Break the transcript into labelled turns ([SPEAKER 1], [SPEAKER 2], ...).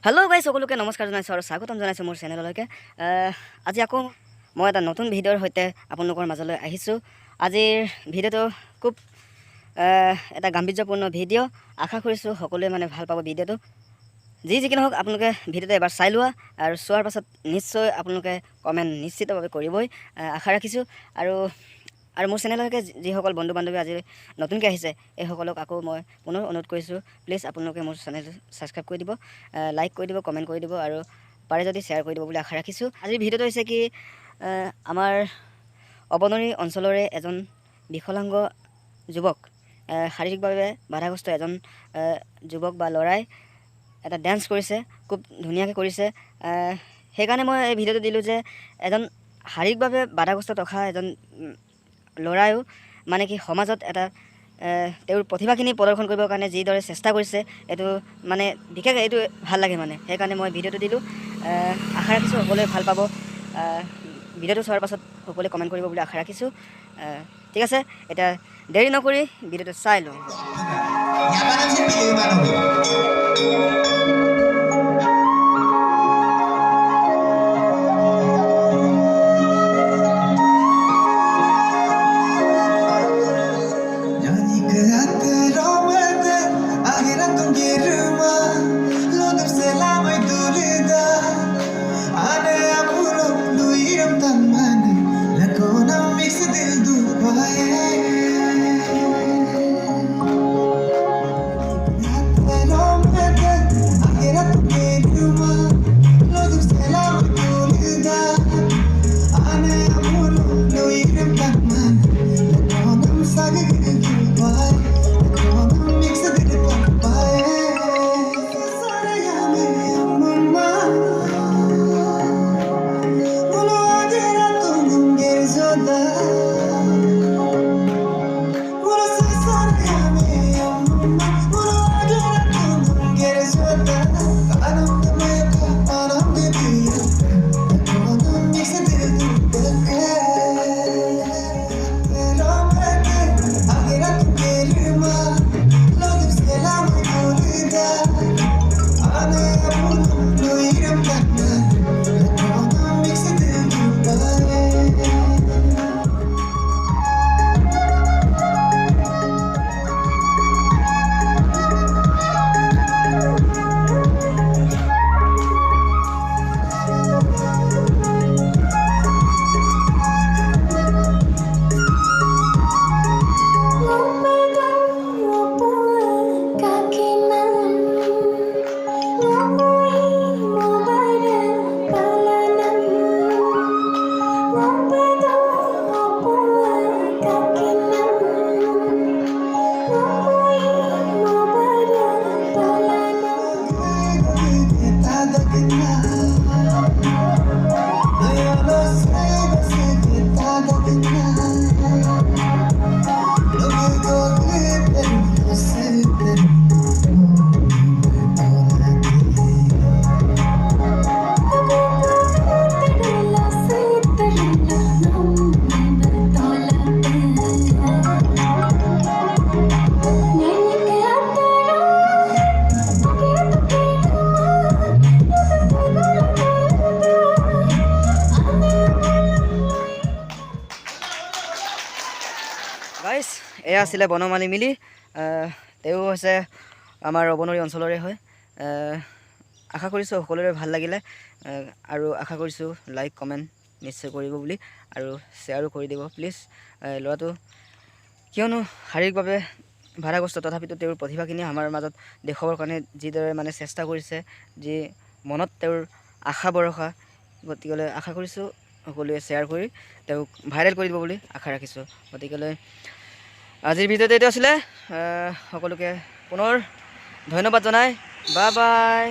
[SPEAKER 1] hello guys সকলোকে নমস্কাৰ জনাইছো আৰু স্বাগতম জনাইছো মোৰ চেনেললৈকে আজি আকৌ মই এটা নতুন ভিডিঅ'ৰ সৈতে আপোনালোকৰ মাজলৈ আহিছো আজিৰ ভিডিঅ'টো খুব এটা গাম্ভীৰ্যপূৰ্ণ ভিডিঅ' আশা কৰিছো সকলোৱে মানে ভাল পাব ভিডিঅ'টো যি কি নহওক আপোনালোকে ভিডিঅ'টো এবাৰ চাই লোৱা আৰু চোৱাৰ পাছত নিশ্চয় আপোনালোকে কমেন্ট নিশ্চিতভাৱে কৰিবই আশা ৰাখিছো আৰু মোৰ চেনেললৈকে যিসকল বন্ধু বান্ধৱী আজি নতুনকৈ আহিছে এই সকলক আকৌ মই পুনৰ অনুৰোধ কৰিছোঁ প্লিজ আপোনালোকে মোৰ চেনেলটো ছাবস্ক্ৰাইব কৰি দিব লাইক কৰি দিব কমেণ্ট কৰি দিব আৰু পাৰে যদি শ্বেয়াৰ কৰি দিব বুলি আশা ৰাখিছোঁ আজিৰ ভিডিঅ'টো হৈছে কি আমাৰ অবনৰী অঞ্চলৰে এজন বিকলাংগ যুৱক শাৰীৰিকভাৱে বাধাগ্ৰস্ত এজন যুৱক বা ল'ৰাই এটা ডান্স কৰিছে খুব ধুনীয়াকৈ কৰিছে সেইকাৰণে মই এই ভিডিঅ'টো দিলোঁ যে এজন শাৰীৰিকভাৱে বাধাগ্ৰস্ত থকা এজন ল'ৰায়ো মানে কি সমাজত এটা তেওঁৰ প্ৰতিভাখিনি প্ৰদৰ্শন কৰিবৰ কাৰণে যিদৰে চেষ্টা কৰিছে এইটো মানে বিশেষ এইটো ভাল লাগে মানে সেইকাৰণে মই ভিডিঅ'টো দিলোঁ আশা ৰাখিছোঁ সকলোৱে ভাল পাব ভিডিঅ'টো চোৱাৰ পাছত সকলোৱে কমেণ্ট কৰিব বুলি আশা ৰাখিছোঁ ঠিক আছে এতিয়া দেৰি নকৰি ভিডিঅ'টো চাই লওঁ গাইছ এয়া আছিলে বনমালী মিলি তেওঁ হৈছে আমাৰ অবনৰী অঞ্চলৰে হয় আশা কৰিছোঁ সকলোৰে ভাল লাগিলে আৰু আশা কৰিছোঁ লাইক কমেণ্ট নিশ্চয় কৰিব বুলি আৰু শ্বেয়াৰো কৰি দিব প্লিজ ল'ৰাটো কিয়নো শাৰীৰিকভাৱে বাধাগ্ৰস্ত তথাপিতো তেওঁৰ প্ৰতিভাখিনি আমাৰ মাজত দেখুৱাবৰ কাৰণে যিদৰে মানে চেষ্টা কৰিছে যি মনত তেওঁৰ আশা ভৰসা গতিকেলৈ আশা কৰিছোঁ সকলোৱে শ্বেয়াৰ কৰি তেওঁক ভাইৰেল কৰি দিব বুলি আশা ৰাখিছোঁ গতিকেলৈ আজিৰ ভিডিঅ'টো এইটো আছিলে সকলোকে পুনৰ ধন্যবাদ জনাই বাই বাই